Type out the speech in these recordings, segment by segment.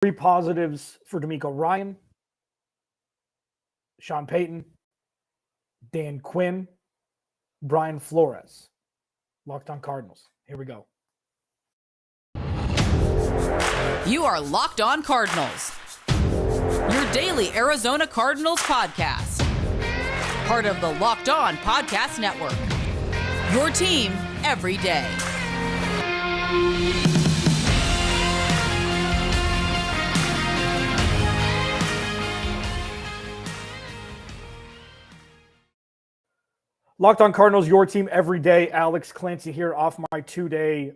Three positives for DeMeco Ryans, Sean Payton, Dan Quinn, Brian Flores. Locked On Cardinals. Here we go. You are Locked On Cardinals, your daily Arizona Cardinals podcast. Part of the Locked On Podcast Network, your team every day. Locked On Cardinals, your team every day. Alex Clancy here off my 2-day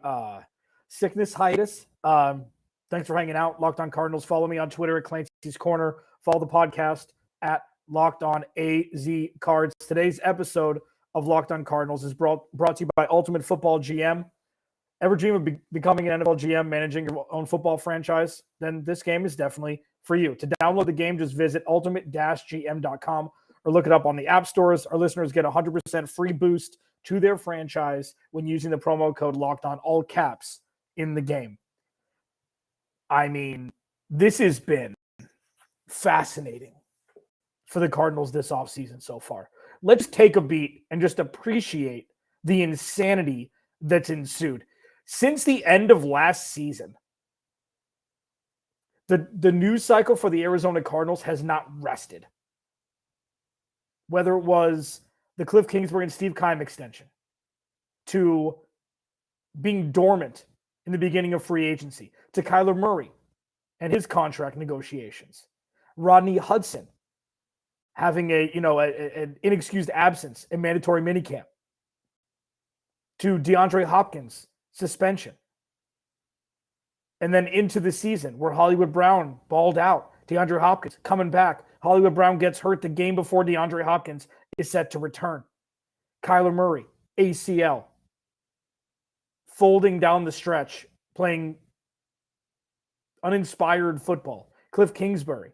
sickness hiatus. Thanks for hanging out. Locked On Cardinals. Follow me on Twitter at Clancy's Corner. Follow the podcast at Locked On AZ Cards. Today's episode of Locked On Cardinals is brought to you by Ultimate Football GM. Ever dream of becoming an NFL GM, managing your own football franchise? Then this game is definitely for you. To download the game, just visit ultimate-gm.com. or look it up on the app stores. Our listeners get 100% free boost to their franchise when using the promo code Locked On, all caps, in the game. I mean, this has been fascinating for the Cardinals this offseason so far. Let's take a beat and just appreciate the insanity that's ensued. Since the end of last season, the news cycle for the Arizona Cardinals has not rested. Whether it was the Cliff Kingsbury and Steve Keim extension, to being dormant in the beginning of free agency, to Kyler Murray and his contract negotiations, Rodney Hudson having an inexcused absence in mandatory minicamp, to DeAndre Hopkins' suspension, and then into the season where Hollywood Brown balled out, DeAndre Hopkins coming back, Hollywood Brown gets hurt the game before DeAndre Hopkins is set to return. Kyler Murray, ACL, folding down the stretch, playing uninspired football. Cliff Kingsbury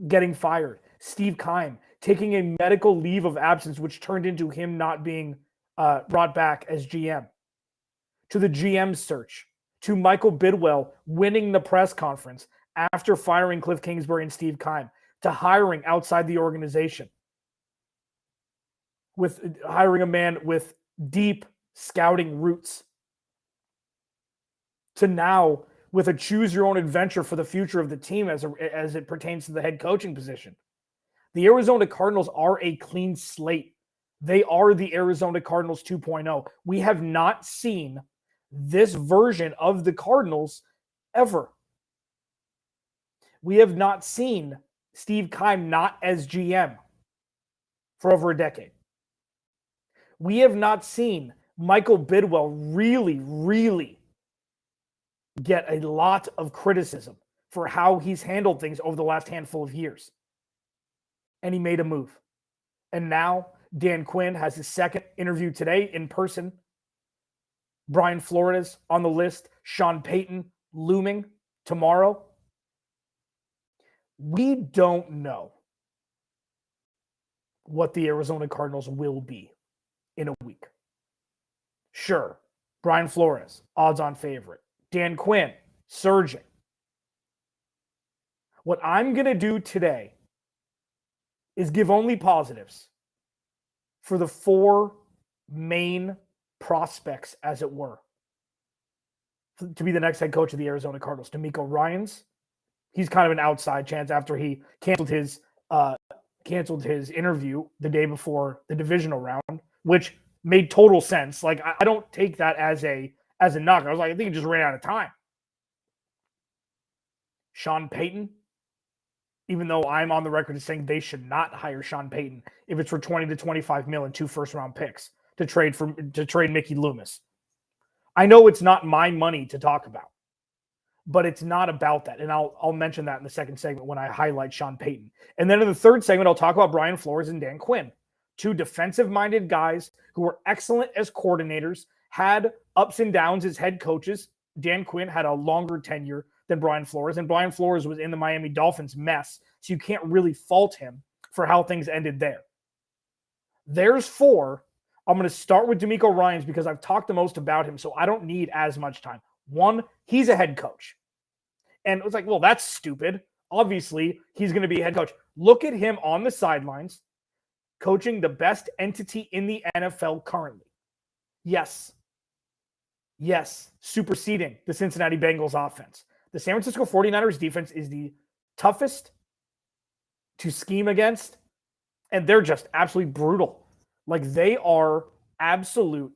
getting fired. Steve Keim taking a medical leave of absence, which turned into him not being brought back as GM. To the GM search. To Michael Bidwill winning the press conference after firing Cliff Kingsbury and Steve Keim. To hiring outside the organization, with hiring a man with deep scouting roots, to now with a choose your own adventure for the future of the team as it pertains to the head coaching position. The Arizona Cardinals are a clean slate. They are the Arizona Cardinals 2.0. We have not seen this version of the Cardinals ever. We have not seen Steve Keim not as GM for over a decade. We have not seen Michael Bidwill really get a lot of criticism for how he's handled things over the last handful of years. And he made a move. And now Dan Quinn has his second interview today in person. Brian Flores on the list. Sean Payton looming tomorrow. We don't know what the Arizona Cardinals will be in a week. Sure, Brian Flores, odds-on favorite. Dan Quinn, surging. What I'm going to do today is give only positives for the four main prospects, as it were, to be the next head coach of the Arizona Cardinals. DeMeco Ryans. He's kind of an outside chance after he canceled his interview the day before the divisional round, which made total sense. Like, I don't take that as a knock. I was like, I think he just ran out of time. Sean Payton, even though I'm on the record as saying they should not hire Sean Payton if it's for 20 to 25 mil and 2 first-round picks to trade Mickey Loomis. I know it's not my money to talk about, but it's not about that. And I'll mention that in the second segment when I highlight Sean Payton. And then in the third segment, I'll talk about Brian Flores and Dan Quinn, two defensive-minded guys who were excellent as coordinators, had ups and downs as head coaches. Dan Quinn had a longer tenure than Brian Flores, and Brian Flores was in the Miami Dolphins mess, so you can't really fault him for how things ended there. There's four. I'm going to start with DeMeco Ryans because I've talked the most about him, so I don't need as much time. One, he's a head coach. And it was like, well, that's stupid. Obviously, he's going to be head coach. Look at him on the sidelines coaching the best entity in the NFL currently. Yes, superseding the Cincinnati Bengals offense. The San Francisco 49ers defense is the toughest to scheme against, and they're just absolutely brutal. Like, they are absolute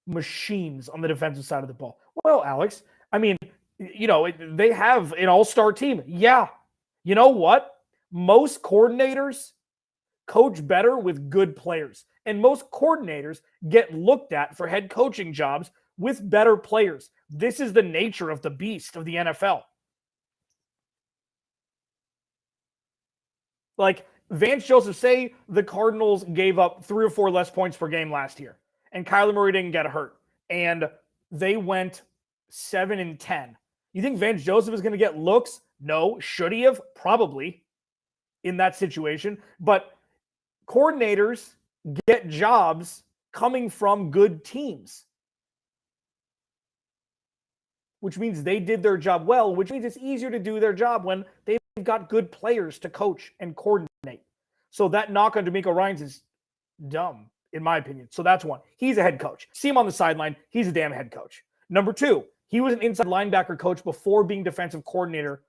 machines on the defensive side of the ball. Well, Alex, I mean, they have an all-star team. Yeah. You know what? Most coordinators coach better with good players, and most coordinators get looked at for head coaching jobs with better players. This is the nature of the beast of the NFL. Like, Vance Joseph, say the Cardinals gave up 3 or 4 less points per game last year, and Kyler Murray didn't get hurt, and they went 7-10. You think Vance Joseph is going to get looks? No. Should he have? Probably in that situation. But coordinators get jobs coming from good teams, which means they did their job well, which means it's easier to do their job when they've got good players to coach and coordinate. So that knock on DeMeco Ryans is dumb, in my opinion. So that's one. He's a head coach. See him on the sideline. He's a damn head coach. Number 2, he was an inside linebacker coach before being defensive coordinator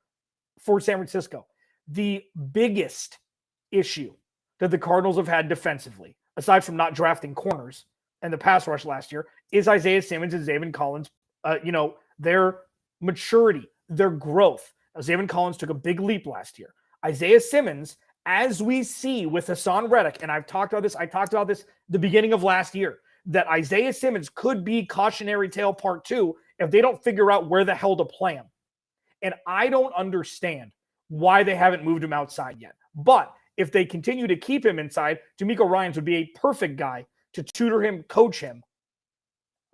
for San Francisco. The biggest issue that the Cardinals have had defensively, aside from not drafting corners and the pass rush last year, is Isaiah Simmons and Zaven Collins, their maturity, their growth. Zaven Collins took a big leap last year. Isaiah Simmons, as we see with Hassan Reddick, and I talked about this the beginning of last year, that Isaiah Simmons could be cautionary tale part 2 if they don't figure out where the hell to play him. And I don't understand why they haven't moved him outside yet. But if they continue to keep him inside, DeMeco Ryans would be a perfect guy to tutor him, coach him,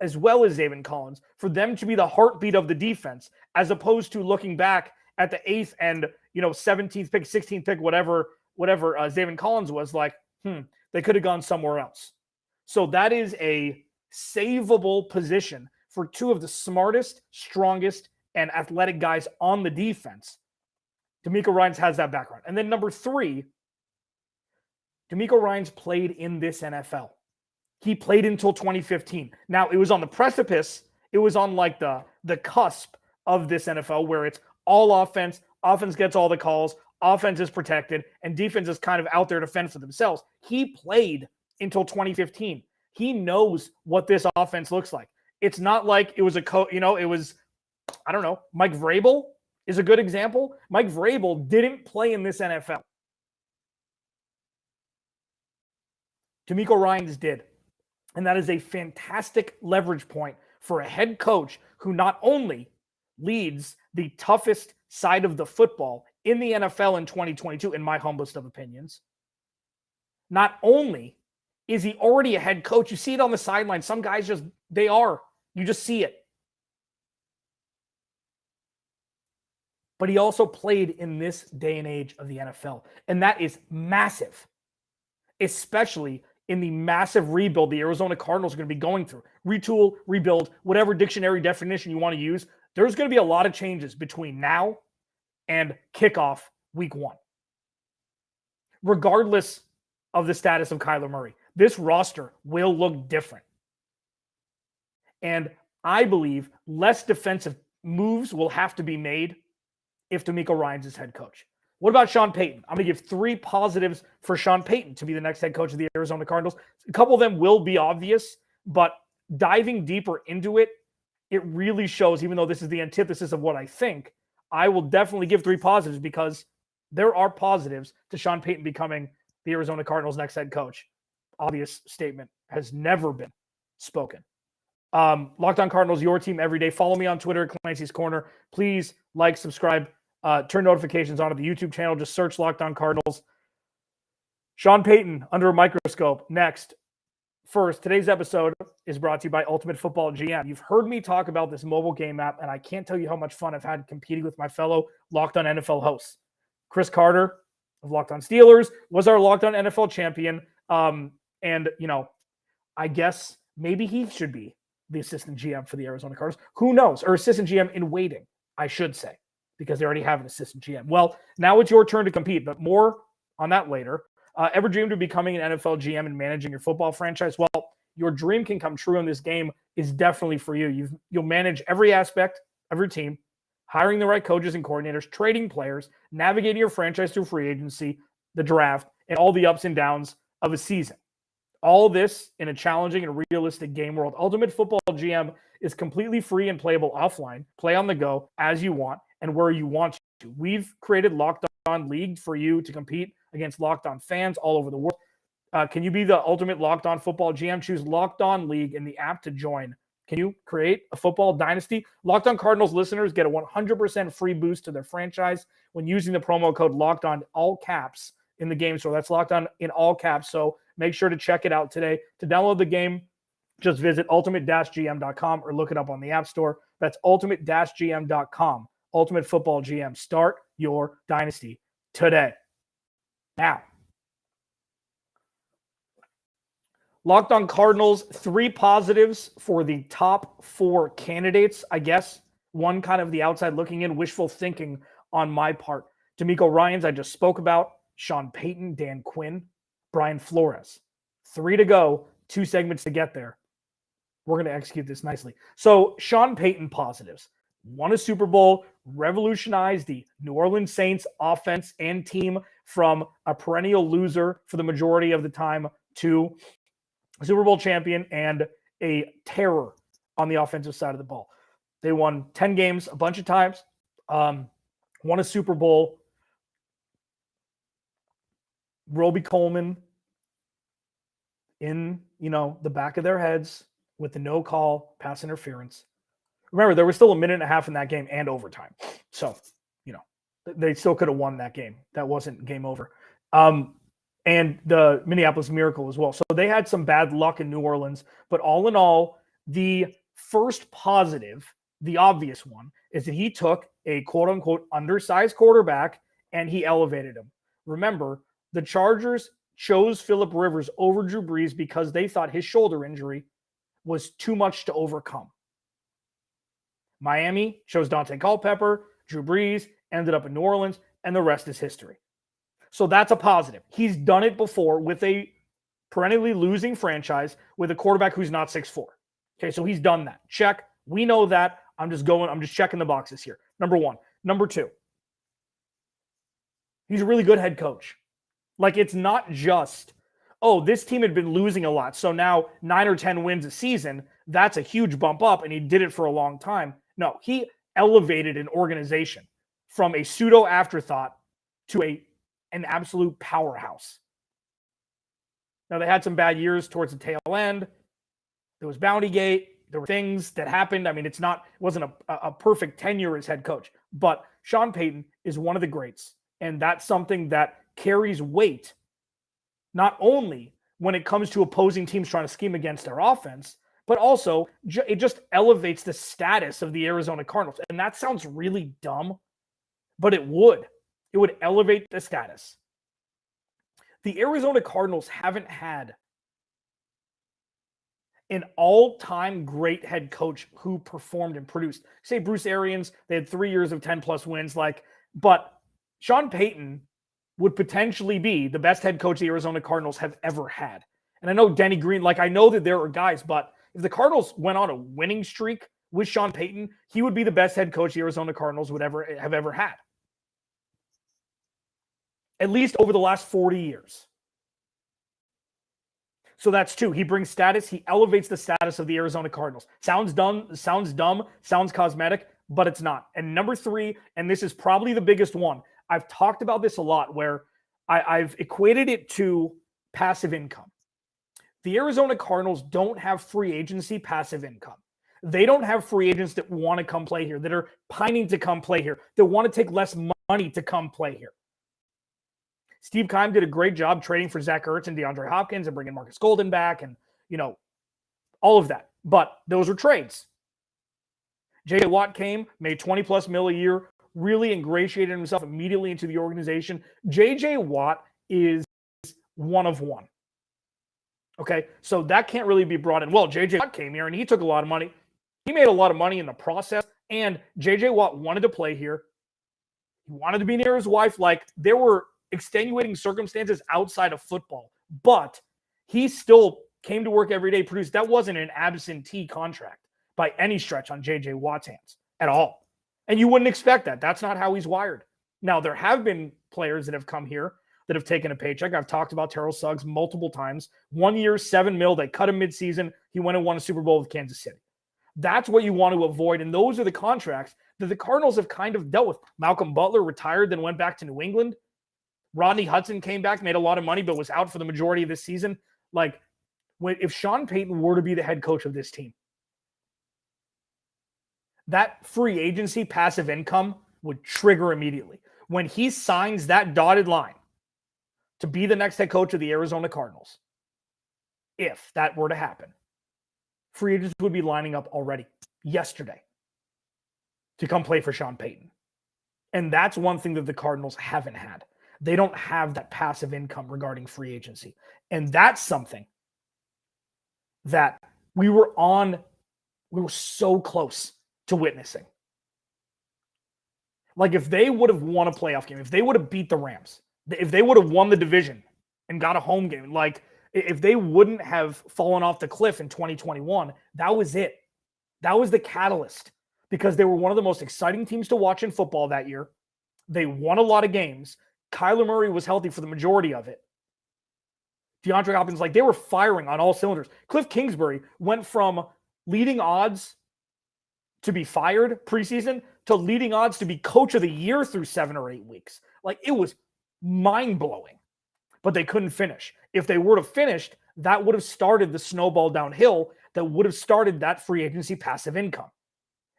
as well as Zaven Collins, for them to be the heartbeat of the defense, as opposed to looking back at the 8th and 17th pick, 16th pick, whatever Zaven Collins was like, they could have gone somewhere else. So that is a savable position for 2 of the smartest, strongest, and athletic guys on the defense. DeMeco Ryans has that background. And then number 3, DeMeco Ryans played in this NFL. He played until 2015. Now, it was on the precipice. It was on like the cusp of this NFL where it's all offense. Offense gets all the calls. Offense is protected. And defense is kind of out there to fend for themselves. He played until 2015. He knows what this offense looks like. It's not like it was it was, I don't know, Mike Vrabel is a good example. Mike Vrabel didn't play in this NFL. DeMeco Ryans did. And that is a fantastic leverage point for a head coach who not only leads the toughest side of the football in the NFL in 2022, in my humblest of opinions, not only is he already a head coach, you see it on the sideline. Some guys you just see it. But he also played in this day and age of the NFL. And that is massive, especially in the massive rebuild the Arizona Cardinals are going to be going through. Retool, rebuild, whatever dictionary definition you want to use. There's going to be a lot of changes between now and kickoff week 1. Regardless of the status of Kyler Murray, this roster will look different. And I believe less defensive moves will have to be made if DeMeco Ryans is head coach. What about Sean Payton? I'm going to give 3 positives for Sean Payton to be the next head coach of the Arizona Cardinals. A couple of them will be obvious, but diving deeper into it, it really shows, even though this is the antithesis of what I think, I will definitely give 3 positives because there are positives to Sean Payton becoming the Arizona Cardinals' next head coach. Obvious statement has never been spoken. Locked On Cardinals, your team every day. Follow me on Twitter at Clancy's Corner. Please like, subscribe, turn notifications on to the YouTube channel. Just search Locked On Cardinals. Sean Payton under a microscope next. First, today's episode is brought to you by Ultimate Football GM. You've heard me talk about this mobile game app, and I can't tell you how much fun I've had competing with my fellow Locked On NFL hosts. Chris Carter of Locked On Steelers was our Locked On NFL champion. And, I guess maybe he should be the assistant GM for the Arizona Cardinals. Who knows? Or assistant GM in waiting, I should say. because they already have an assistant GM. Well, now it's your turn to compete, but more on that later. Ever dreamed of becoming an NFL GM and managing your football franchise? Well, your dream can come true, and this game is definitely for you. You'll manage every aspect of your team, hiring the right coaches and coordinators, trading players, navigating your franchise through free agency, the draft, and all the ups and downs of a season. All this in a challenging and realistic game world. Ultimate Football GM is completely free and playable offline. Play on the go as you want and where you want to. We've created Locked On League for you to compete against Locked On fans all over the world. Can you be the ultimate Locked On Football GM? Choose Locked On League in the app to join. Can you create a football dynasty? Locked On Cardinals listeners get a 100% free boost to their franchise when using the promo code Locked On, all caps, in the game store. That's Locked On in all caps. So make sure to check it out today. To download the game, just visit ultimate-gm.com or look it up on the App Store. That's ultimate-gm.com. Ultimate Football GM. Start your dynasty today. Now, Locked On Cardinals, 3 positives for the top 4 candidates, I guess. One kind of the outside looking in, wishful thinking on my part. DeMeco Ryans, I just spoke about. Sean Payton, Dan Quinn, Brian Flores. 3 to go, 2 segments to get there. We're going to execute this nicely. So, Sean Payton positives. Won a Super Bowl, revolutionized the New Orleans Saints offense and team from a perennial loser for the majority of the time to a Super Bowl champion and a terror on the offensive side of the ball. They won 10 games a bunch of times, won a Super Bowl. Roby Coleman in, the back of their heads with the no call pass interference. Remember, there was still a minute and a half in that game and overtime. So, they still could have won that game. That wasn't game over. And the Minneapolis Miracle as well. So they had some bad luck in New Orleans. But all in all, the first positive, the obvious one, is that he took a quote-unquote undersized quarterback and he elevated him. Remember, the Chargers chose Phillip Rivers over Drew Brees because they thought his shoulder injury was too much to overcome. Miami chose Dante Culpepper, Drew Brees, ended up in New Orleans, and the rest is history. So that's a positive. He's done it before with a perennially losing franchise with a quarterback who's not 6'4". Okay, so he's done that. Check. We know that. I'm just checking the boxes here. Number 1. Number 2. He's a really good head coach. Like, it's not just, this team had been losing a lot, so now 9 or 10 wins a season, that's a huge bump up, and he did it for a long time. No, he elevated an organization from a pseudo afterthought to an absolute powerhouse. Now, they had some bad years towards the tail end. There was Bountygate. There were things that happened. I mean, it wasn't a perfect tenure as head coach, but Sean Payton is one of the greats, and that's something that carries weight, not only when it comes to opposing teams trying to scheme against their offense, but also it just elevates the status of the Arizona Cardinals. And that sounds really dumb, but it would. It would elevate the status. The Arizona Cardinals haven't had an all-time great head coach who performed and produced. Say Bruce Arians, they had 3 years of 10-plus wins, but Sean Payton would potentially be the best head coach the Arizona Cardinals have ever had. And I know Denny Green, I know that there are guys, but if the Cardinals went on a winning streak with Sean Payton, he would be the best head coach the Arizona Cardinals would have ever had. At least over the last 40 years. So that's 2. He brings status. He elevates the status of the Arizona Cardinals. Sounds dumb, sounds cosmetic, but it's not. And number 3, and this is probably the biggest one, I've talked about this a lot where I've equated it to passive income. The Arizona Cardinals don't have free agency passive income. They don't have free agents that want to come play here, that are pining to come play here, that want to take less money to come play here. Steve Keim did a great job trading for Zach Ertz and DeAndre Hopkins and bringing Marcus Golden back and, all of that. But those were trades. J.J. Watt came, made 20-plus mil a year, really ingratiated himself immediately into the organization. J.J. Watt is one of one. Okay, so that can't really be brought in. Well, J.J. Watt came here and he took a lot of money. He made a lot of money in the process, and J.J. Watt wanted to play here. He wanted to be near his wife. Like, there were extenuating circumstances outside of football, but he still came to work every day, produced. That wasn't an absentee contract by any stretch on J.J. Watt's hands at all. And you wouldn't expect that. That's not how he's wired. Now, there have been players that have come here that have taken a paycheck. I've talked about Terrell Suggs multiple times. 1 year, $7 million. They cut him midseason. He went and won a Super Bowl with Kansas City. That's what you want to avoid. And those are the contracts that the Cardinals have kind of dealt with. Malcolm Butler retired, then went back to New England. Rodney Hudson came back, made a lot of money, but was out for the majority of this season. Like, if Sean Payton were to be the head coach of this team, that free agency passive income would trigger immediately. When he signs that dotted line to be the next head coach of the Arizona Cardinals, if that were to happen, free agents would be lining up already yesterday to come play for Sean Payton. And that's one thing that the Cardinals haven't had. They don't have that passive income regarding free agency. And that's something that we were so close to witnessing. Like, if they would have won a playoff game, if they would have beat the Rams, if they would have won the division and got a home game, like, if they wouldn't have fallen off the cliff in 2021, that was it. That was the catalyst, because they were one of the most exciting teams to watch in football that year. They won a lot of games. Kyler Murray was healthy for the majority of it. DeAndre Hopkins, like, they were firing on all cylinders. Cliff Kingsbury went from leading odds to be fired preseason to leading odds to be coach of the year through 7 or 8 weeks. Like, it was mind-blowing, but they couldn't finish. If they were to finish, that would have started the snowball downhill that would have started that free agency passive income.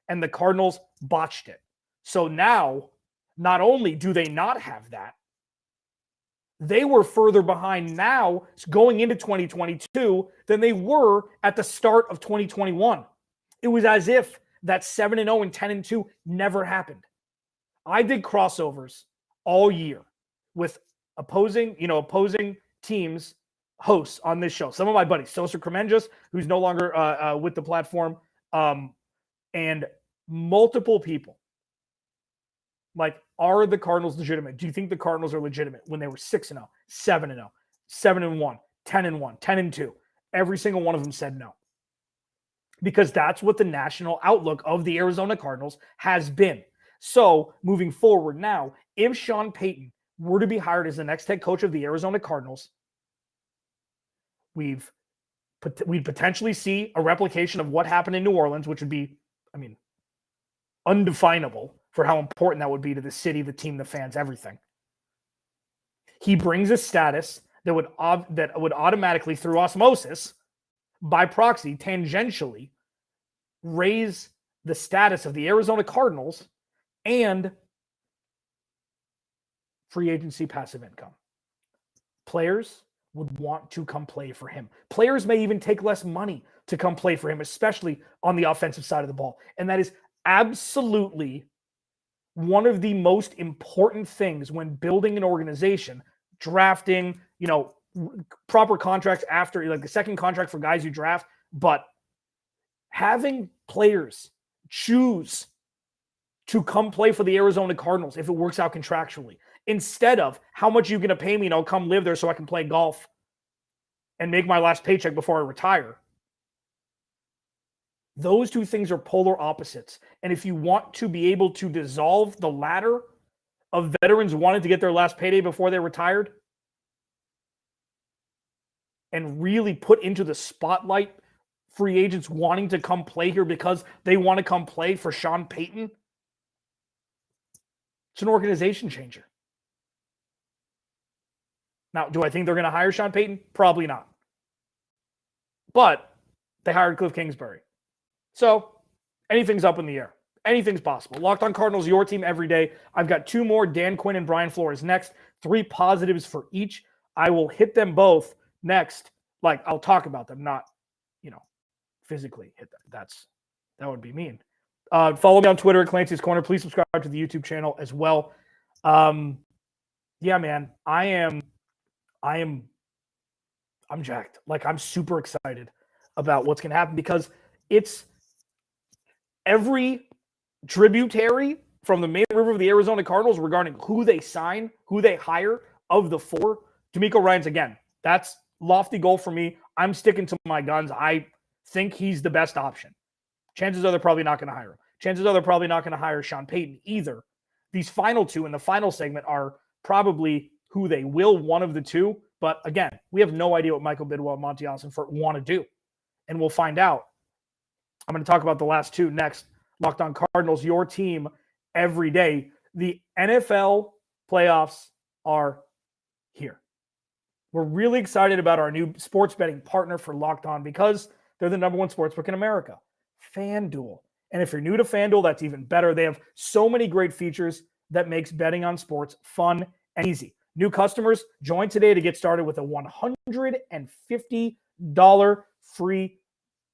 And the Cardinals botched it. So now, not only do they not have that, they were further behind now going into 2022 than they were at the start of 2021. It was as if that 7-0 and 10-2 never happened. I did crossovers all year with opposing teams, hosts on this show. Some of my buddies, Sosa Kremenjas, who's no longer with the platform, and multiple people. Like, are the Cardinals legitimate? Do you think the Cardinals are legitimate when they were 6-0, 7-0, 7-1, 10-1, 10-2? Every single one of them said no. Because that's what the national outlook of the Arizona Cardinals has been. So, moving forward now, if Sean Payton were to be hired as the next head coach of the Arizona Cardinals, we'd potentially see a replication of what happened in New Orleans, which would be, undefinable for how important that would be to the city, the team, the fans, everything. He brings a status that would automatically, through osmosis, by proxy, tangentially, raise the status of the Arizona Cardinals and free agency passive income. Players would want to come play for him. Players may even take less money to come play for him, especially on the offensive side of the ball. And that is absolutely one of the most important things when building an organization, drafting, proper contracts after, like the second contract for guys you draft, but having players choose to come play for the Arizona Cardinals if it works out contractually, instead of how much are you going to pay me and I'll come live there so I can play golf and make my last paycheck before I retire. Those two things are polar opposites. And if you want to be able to dissolve the ladder of veterans wanting to get their last payday before they retired and really put into the spotlight free agents wanting to come play here because they want to come play for Sean Payton, it's an organization changer. Now, do I think they're going to hire Sean Payton? Probably not. But they hired Cliff Kingsbury. So anything's up in the air. Anything's possible. Locked On Cardinals, your team every day. I've got 2 more, Dan Quinn and Brian Flores next. 3 positives for each. I will hit them both next. Like, I'll talk about them, not, physically hit them. That would be mean. Follow me on Twitter at Clancy's Corner. Please subscribe to the YouTube channel as well. Yeah, man, I'm jacked. Like, I'm super excited about what's going to happen because it's every tributary from the main river move of the Arizona Cardinals regarding who they sign, who they hire of the four, DeMeco Ryans, again, that's lofty goal for me. I'm sticking to my guns. I think he's the best option. Chances are they're probably not going to hire him. Chances are they're probably not going to hire Sean Payton either. These final two in the final segment are probably who they will, one of the two. But again, we have no idea what Michael Bidwill and Monti Ossenfort want to do. And we'll find out. I'm going to talk about the last two next. Locked On Cardinals, your team every day. The NFL playoffs are here. We're really excited about our new sports betting partner for Locked On because they're the number one sportsbook in America, FanDuel. And if you're new to FanDuel, that's even better. They have so many great features that makes betting on sports fun and easy. New customers, join today to get started with a $150 free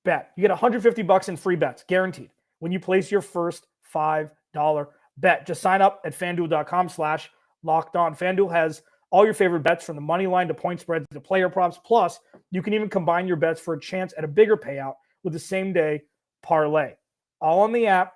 bet. You get $150 in free bets, guaranteed, when you place your first $5 bet. Just sign up at FanDuel.com/lockedon. FanDuel has all your favorite bets from the money line to point spreads to player props. Plus, you can even combine your bets for a chance at a bigger payout with the same-day parlay. All on the app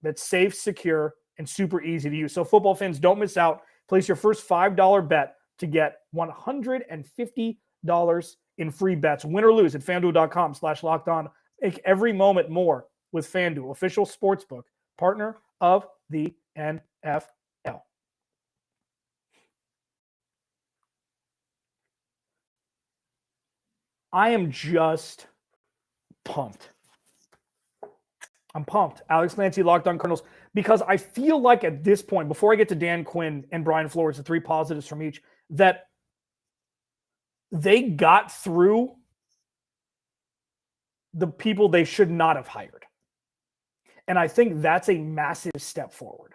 that's safe, secure, and super easy to use. So football fans, don't miss out. Place your first $5 bet to get $150 in free bets. Win or lose at FanDuel.com/lockedon. Make every moment more with FanDuel, official sportsbook, partner of the NFL. I am just pumped. I'm pumped. Alex Clancy, Locked On Cardinals, because I feel like at this point, before I get to Dan Quinn and Brian Flores, the three positives from each, that they got through the people they should not have hired. And I think that's a massive step forward.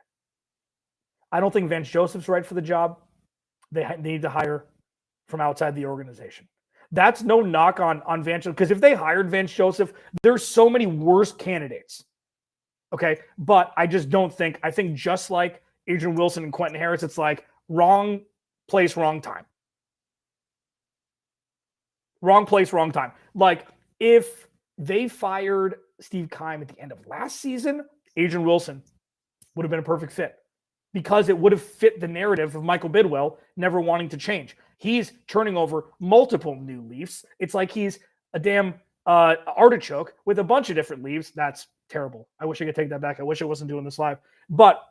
I don't think Vance Joseph's right for the job. They need to hire from outside the organization. That's no knock on Vance Joseph, because if they hired Vance Joseph, there's so many worse candidates. Okay, but I just don't think, I think just like Adrian Wilson and Quentin Harris, it's like wrong place, wrong time. Wrong place, wrong time. Like if they fired Steve Keim at the end of last season, Adrian Wilson would have been a perfect fit because it would have fit the narrative of Michael Bidwill never wanting to change. He's turning over multiple new leaves. It's like he's a damn artichoke with a bunch of different leaves. That's terrible. I wish I could take that back. I wish I wasn't doing this live. But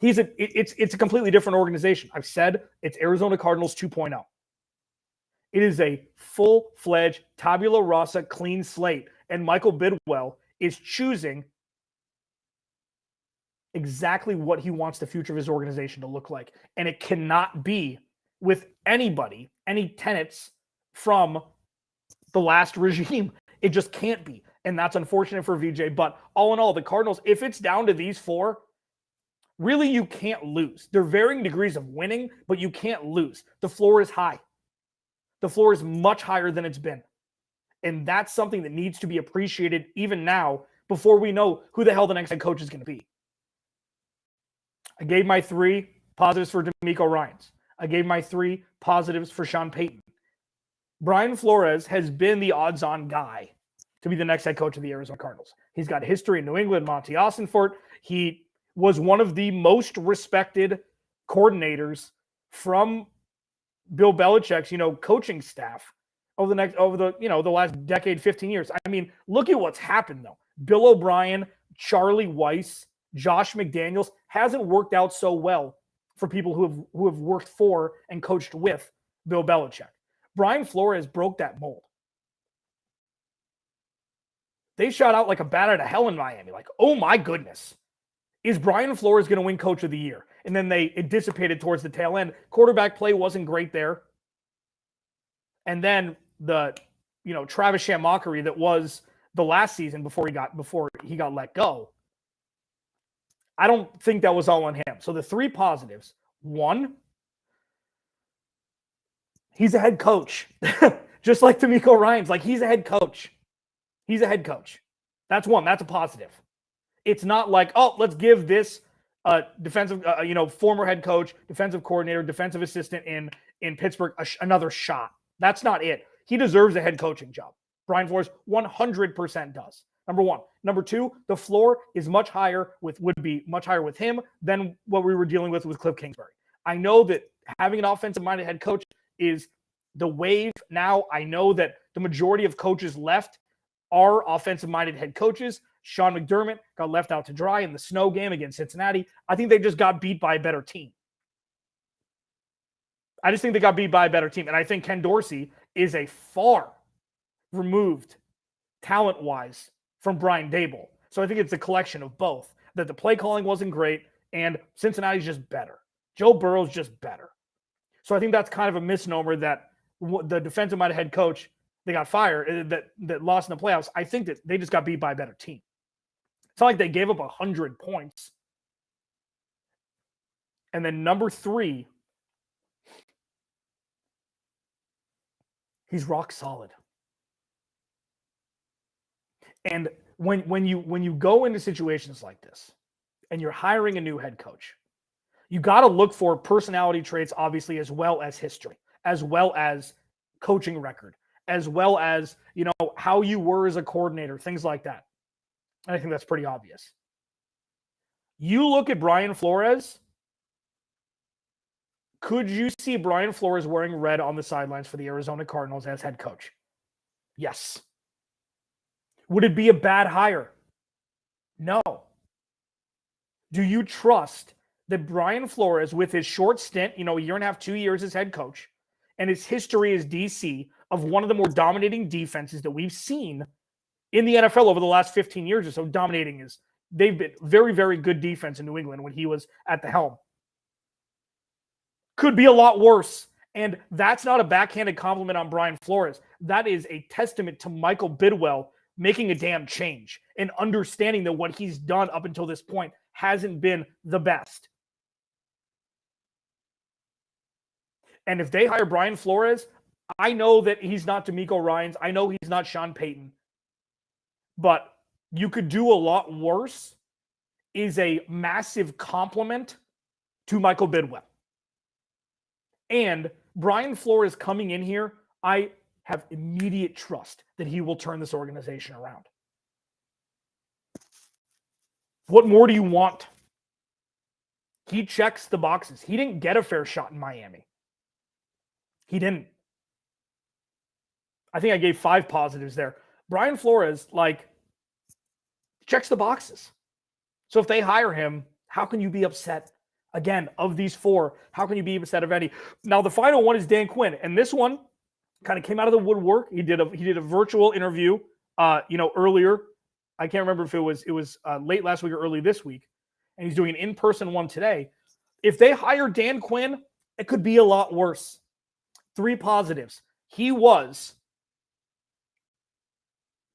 it's a completely different organization. I've said it's Arizona Cardinals 2.0. It is a full-fledged tabula rasa, clean slate. And Michael Bidwill is choosing exactly what he wants the future of his organization to look like. And it cannot be with anybody, any tenets from the last regime. It just can't be. And that's unfortunate for VJ. But all in all, the Cardinals, if it's down to these four, really you can't lose. They're varying degrees of winning, but you can't lose. The floor is high. The floor is much higher than it's been. And that's something that needs to be appreciated even now before we know who the hell the next head coach is going to be. I gave my 3 positives for DeMeco Ryans. I gave my 3 positives for Sean Payton. Brian Flores has been the odds-on guy to be the next head coach of the Arizona Cardinals. He's got history in New England, Monti Ossenfort. He was one of the most respected coordinators from Bill Belichick's, coaching staff over the last decade, 15 years. I mean, look at what's happened though. Bill O'Brien, Charlie Weiss, Josh McDaniels hasn't worked out so well for people who have worked for and coached with Bill Belichick. Brian Flores broke that mold. They shot out like a bat out of hell in Miami. Like, oh my goodness. Is Brian Flores going to win Coach of the Year? And then it dissipated towards the tail end. Quarterback play wasn't great there. And then the, Travis Shamockery that was the last season before he got let go. I don't think that was all on him. So the 3 positives. 1, he's a head coach. Just like DeMeco Ryans. Like, he's a head coach. He's a head coach. That's 1. That's a positive. It's not like, oh, let's give this defensive, former head coach, defensive coordinator, defensive assistant in Pittsburgh another shot. That's not it. He deserves a head coaching job. Brian Flores 100% does. Number 1. Number two, the floor is would be much higher with him than what we were dealing with Cliff Kingsbury. I know that having an offensive-minded head coach is the wave now. I know that the majority of coaches left are offensive-minded head coaches. Sean McDermott got left out to dry in the snow game against Cincinnati. I think they just got beat by a better team. I just think they got beat by a better team. And I think Ken Dorsey is a far removed, talent-wise, from Brian Daboll. So I think it's a collection of both. That the play calling wasn't great, and Cincinnati's just better. Joe Burrow's just better. So I think that's kind of a misnomer that the defensive-minded head coach they got fired, that lost in the playoffs. I think that they just got beat by a better team. It's not like they gave up 100 points. And then number three, he's rock solid. And when you go into situations like this and you're hiring a new head coach, you got to look for personality traits, obviously, as well as history, as well as coaching record, as well as, how you were as a coordinator, things like that. And I think that's pretty obvious. You look at Brian Flores. Could you see Brian Flores wearing red on the sidelines for the Arizona Cardinals as head coach? Yes. Would it be a bad hire? No. Do you trust that Brian Flores, with his short stint, a year and a half, 2 years as head coach, and his history as DC of one of the more dominating defenses that we've seen in the NFL over the last 15 years or so, dominating is they've been very, very good defense in New England when he was at the helm. Could be a lot worse. And that's not a backhanded compliment on Brian Flores. That is a testament to Michael Bidwill making a damn change and understanding that what he's done up until this point hasn't been the best. And if they hire Brian Flores, I know that he's not DeMeco Ryans. I know he's not Sean Payton. But you could do a lot worse is a massive compliment to Michael Bidwill. And Brian Flores coming in here, I have immediate trust that he will turn this organization around. What more do you want? He checks the boxes. He didn't get a fair shot in Miami. He didn't. I think I gave 5 positives there. Brian Flores, checks the boxes. So if they hire him, how can you be upset? Again, of these 4, how can you be upset of any? Now, the final one is Dan Quinn. And this one kind of came out of the woodwork. He did a virtual interview, earlier. I can't remember if it was late last week or early this week. And he's doing an in-person one today. If they hire Dan Quinn, it could be a lot worse. 3 positives. He was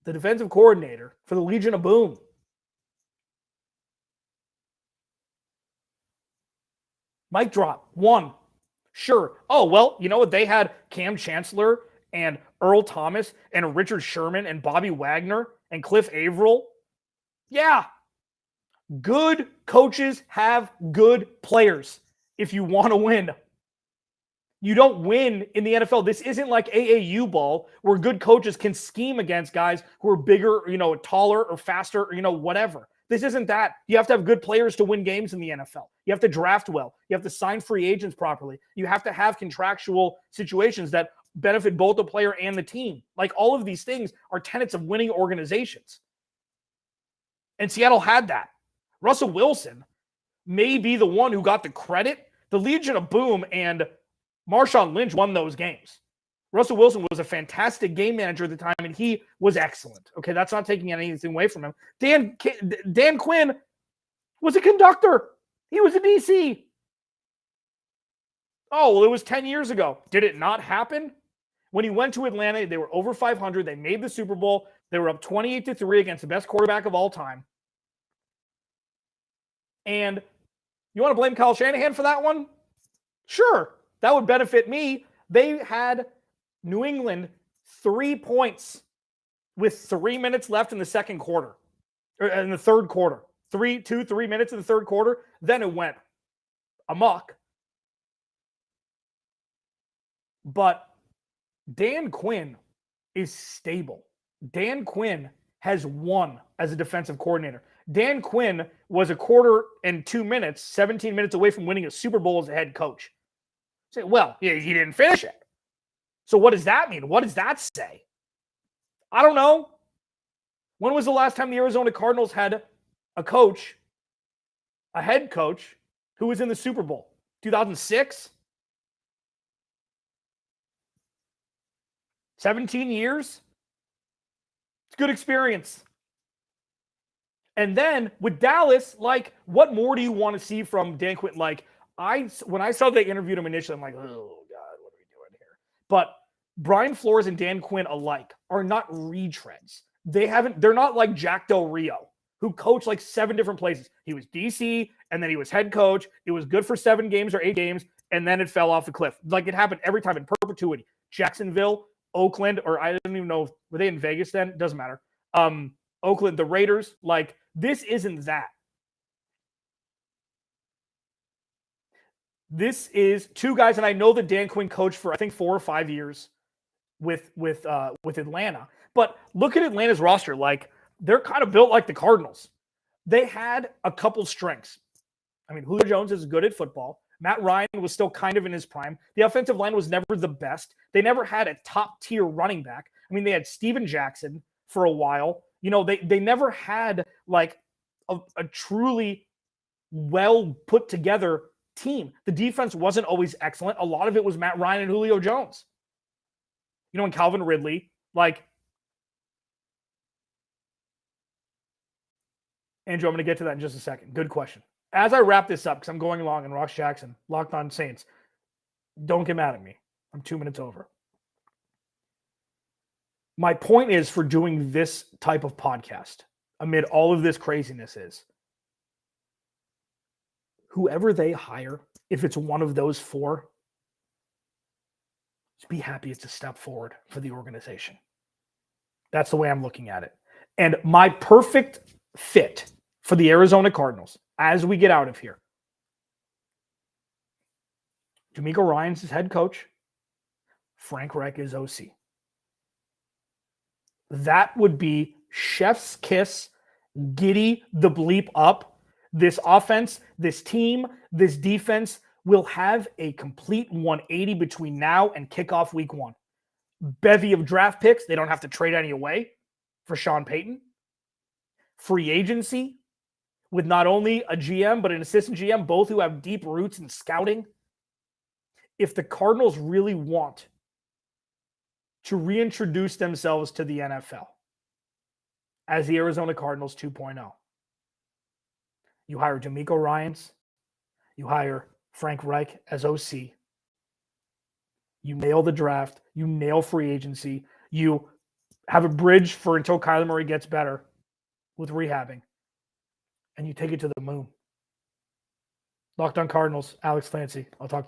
the defensive coordinator for the Legion of Boom. Mic drop. 1. Sure. Oh, well, you know what? They had Cam Chancellor and Earl Thomas and Richard Sherman and Bobby Wagner and Cliff Averill. Yeah. Good coaches have good players if you want to win. You don't win in the NFL. This isn't like AAU ball where good coaches can scheme against guys who are bigger, taller or faster, or, whatever. This isn't that. You have to have good players to win games in the NFL. You have to draft well. You have to sign free agents properly. You have to have contractual situations that benefit both the player and the team. All of these things are tenets of winning organizations. And Seattle had that. Russell Wilson may be the one who got the credit. The Legion of Boom and Marshawn Lynch won those games. Russell Wilson was a fantastic game manager at the time, and he was excellent. Okay, that's not taking anything away from him. Dan Quinn was a conductor. He was a DC. Oh, well, it was 10 years ago. Did it not happen? When he went to Atlanta, they were over 500. They made the Super Bowl. They were up 28-3 against the best quarterback of all time. And you want to blame Kyle Shanahan for that one? Sure. That would benefit me. They had New England 3 points with 3 minutes left in the second quarter, or in the third quarter. 3 minutes in the third quarter. Then it went amok. But Dan Quinn is stable. Dan Quinn has won as a defensive coordinator. Dan Quinn was a quarter and 2 minutes, 17 minutes away from winning a Super Bowl as a head coach. Say, well, he didn't finish it. So what does that mean? What does that say? I don't know. When was the last time the Arizona Cardinals had a coach, a head coach, who was in the Super Bowl? 2006? 17 years? It's good experience. And then with Dallas, like, what more do you want to see from Dan Quinn? Like, when I saw they interviewed him initially, I'm like, oh, God, what are we doing here? But Brian Flores and Dan Quinn alike are not retreads. They're not like Jack Del Rio, who coached like 7 different places. He was DC, and then he was head coach. It was good for 7 games or 8 games, and then it fell off the cliff. Like, it happened every time in perpetuity. Jacksonville, Oakland, or I don't even know, were they in Vegas then? Doesn't matter. Oakland, the Raiders, like, this isn't that. This is 2 guys, and I know that Dan Quinn coached for, I think, 4 or 5 years with Atlanta. But look at Atlanta's roster. Like, they're kind of built like the Cardinals. They had a couple strengths. I mean, Julio Jones is good at football. Matt Ryan was still kind of in his prime. The offensive line was never the best. They never had a top-tier running back. I mean, they had Steven Jackson for a while. You know, they never had, like, a truly well put together team. The defense wasn't always excellent. A lot of it was Matt Ryan and Julio Jones. You know, and Calvin Ridley, like, Andrew, I'm going to get to that in just a second. Good question. As I wrap this up, because I'm going long, and Ross Jackson, Locked On Saints, don't get mad at me. I'm 2 minutes over. My point is, for doing this type of podcast, amid all of this craziness, is whoever they hire, if it's one of those 4, just be happy it's a step forward for the organization. That's the way I'm looking at it. And my perfect fit for the Arizona Cardinals, as we get out of here, DeMeco Ryans is head coach. Frank Reich is OC. That would be chef's kiss, giddy the bleep up. This offense, this team, this defense will have a complete 180 between now and kickoff week 1. Bevy of draft picks. They don't have to trade any away for Sean Payton. Free agency with not only a GM, but an assistant GM, both who have deep roots in scouting. If the Cardinals really want to reintroduce themselves to the NFL as the Arizona Cardinals 2.0, you hire DeMeco Ryans, you hire Frank Reich as OC, you nail the draft, you nail free agency, you have a bridge for until Kyler Murray gets better with rehabbing, and you take it to the moon. Locked On Cardinals, Alex Clancy. I'll talk to you.